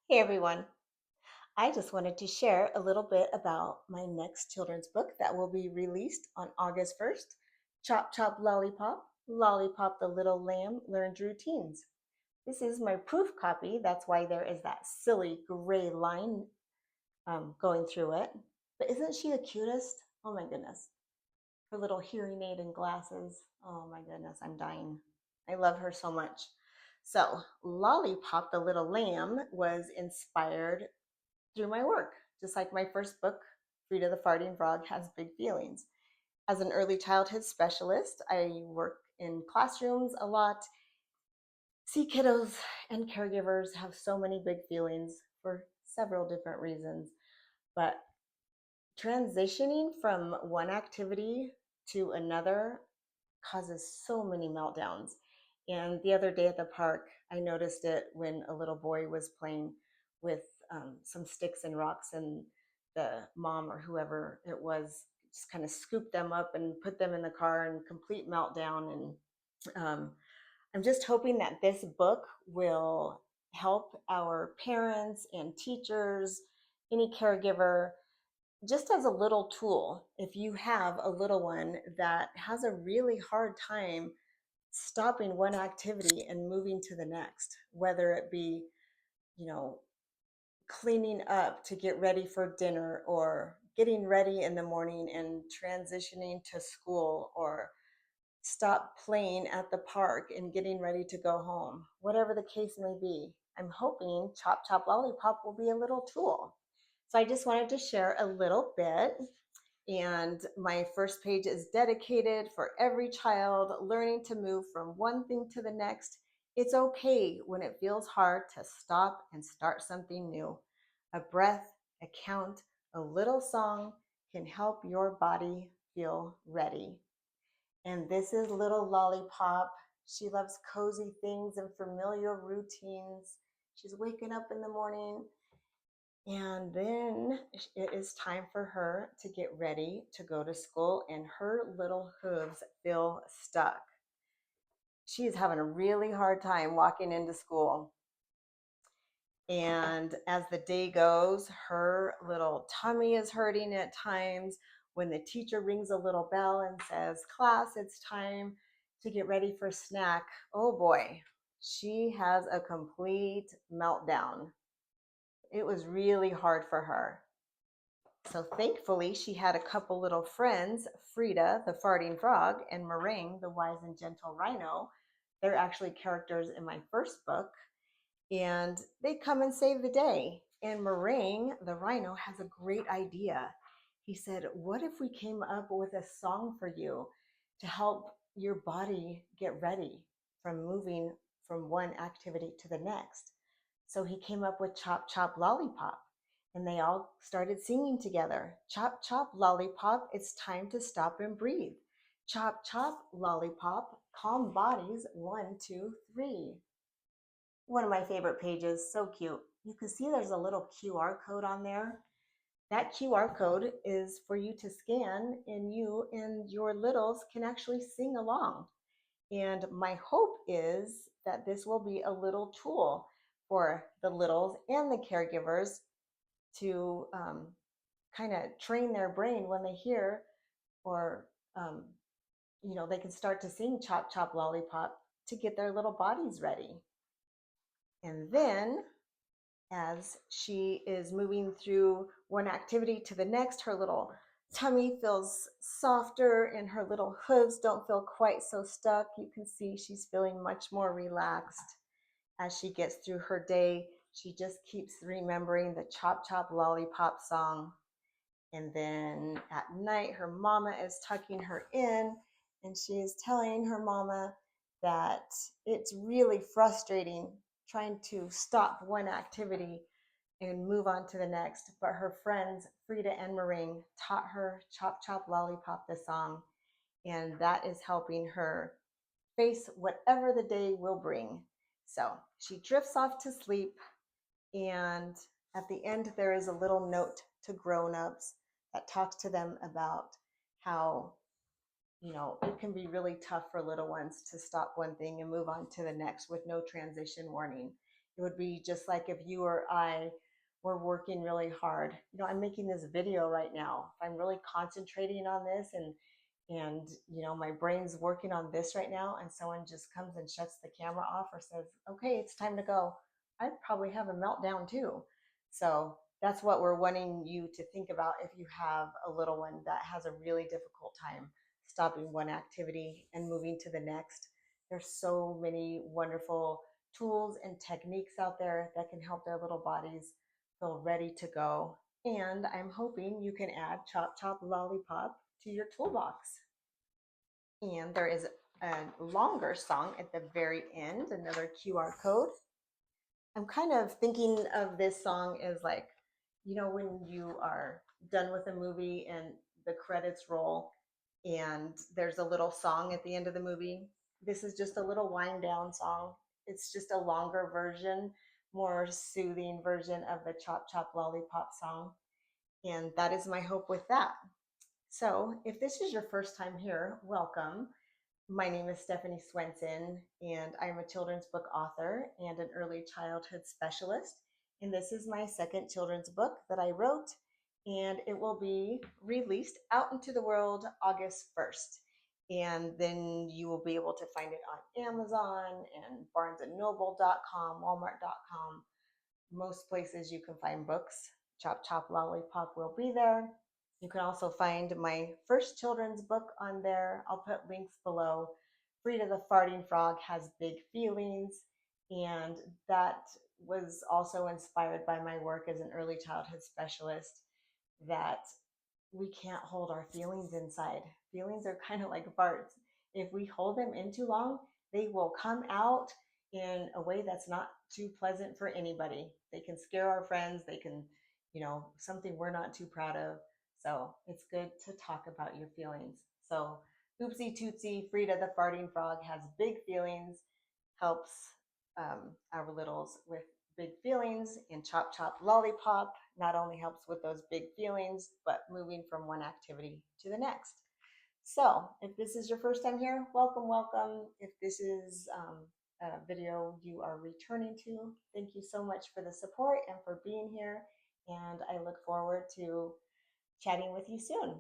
Hey everyone. I just wanted to share a little bit about my next children's book that will be released on August 1st. Chop Chop Lollipop, Lollipop the Little Lamb Learned Routines. This is my proof copy. That's why there is that silly gray line going through it. But isn't she the cutest? Oh my goodness. Her little hearing aid and glasses. Oh my goodness, I'm dying. I love her so much. So, Lollipop the Little Lamb was inspired through my work. Just like my first book, Frida the Farting Frog Has Big Feelings. As an early childhood specialist, I work in classrooms a lot, see kiddos and caregivers have so many big feelings for several different reasons. But transitioning from one activity to another causes so many meltdowns. And the other day at the park, I noticed it when a little boy was playing with some sticks and rocks, and the mom or whoever it was just kind of scooped them up and put them in the car and complete meltdown. And I'm just hoping that this book will help our parents and teachers, any caregiver, just as a little tool. If you have a little one that has a really hard time stopping one activity and moving to the next, whether it be, you know, cleaning up to get ready for dinner, or getting ready in the morning and transitioning to school, or stop playing at the park and getting ready to go home, whatever the case may be. I'm hoping Chop Chop Lollipop will be a little tool. So I just wanted to share a little bit. And my first page is dedicated for every child learning to move from one thing to the next. It's okay when it feels hard to stop and start something new. A breath, a count, a little song can help your body feel ready. And this is little Lollipop. She loves cozy things and familiar routines. She's waking up in the morning, and then it is time for her to get ready to go to school, and her little hooves feel stuck. She's having a really hard time walking into school. And as the day goes, her little tummy is hurting at times. When the teacher rings a little bell and says, "Class, it's time to get ready for snack," oh boy, she has a complete meltdown. It was really hard for her. So thankfully, she had a couple little friends, Frida, the farting frog, and Meringue, the wise and gentle rhino. They're actually characters in my first book, and they come and save the day. And Meringue, the rhino, has a great idea. He said, "What if we came up with a song for you to help your body get ready from moving from one activity to the next?" So he came up with Chop Chop Lollipop, and they all started singing together. Chop Chop Lollipop, it's time to stop and breathe. Chop Chop Lollipop, calm bodies, one, two, three. One of my favorite pages, so cute. You can see there's a little QR code on there. That QR code is for you to scan, and you and your littles can actually sing along. And my hope is that this will be a little tool for the littles and the caregivers to kind of train their brain when they hear, or um, they can start to sing Chop Chop Lollipop to get their little bodies ready. And then as she is moving through one activity to the next, her little tummy feels softer and her little hooves don't feel quite so stuck. You can see she's feeling much more relaxed as she gets through her day. She just keeps remembering the Chop Chop Lollipop song. And then at night, her mama is tucking her in, and she is telling her mama that it's really frustrating trying to stop one activity and move on to the next. But her friends, Frida and Meringue, taught her Chop Chop Lollipop, the song, and that is helping her face whatever the day will bring. So she drifts off to sleep, and at the end, there is a little note to grown-ups that talks to them about how it can be really tough for little ones to stop one thing and move on to the next with no transition warning. It would be just like if you or I were working really hard. I'm making this video right now. If I'm really concentrating on this and my brain's working on this right now, and someone just comes and shuts the camera off or says, okay, it's time to go, I'd probably have a meltdown too. So that's what we're wanting you to think about if you have a little one that has a really difficult time stopping one activity and moving to the next. There's so many wonderful tools and techniques out there that can help their little bodies feel ready to go. And I'm hoping you can add Chop Chop Lollipop to your toolbox. And there is a longer song at the very end, another QR code. I'm kind of thinking of this song as like, when you are done with a movie and the credits roll and there's a little song at the end of the movie. This is just a little wind down song. It's just a longer version, more soothing version of the Chop Chop Lollipop song. And that is my hope with that. So, if this is your first time here, welcome. My name is Stephanie Swenson, and I'm a children's book author and an early childhood specialist. And this is my second children's book that I wrote, and it will be released out into the world August 1st. And then you will be able to find it on Amazon and barnesandnoble.com, walmart.com, most places you can find books. Chop Chop Lollipop will be there. You can also find my first children's book on there. I'll put links below. Frida the Farting Frog has big feelings, and that was also inspired by my work as an early childhood specialist, that we can't hold our feelings inside. Feelings are kind of like farts. If we hold them in too long, they will come out in a way that's not too pleasant for anybody. They can scare our friends. They can, something we're not too proud of. So it's good to talk about your feelings. So Oopsie Tootsie, Frida the Farting Frog has big feelings, helps our littles with big feelings, and Chop Chop Lollipop not only helps with those big feelings, but moving from one activity to the next. So if this is your first time here, welcome, welcome. If this is a video you are returning to, thank you so much for the support and for being here. And I look forward to chatting with you soon.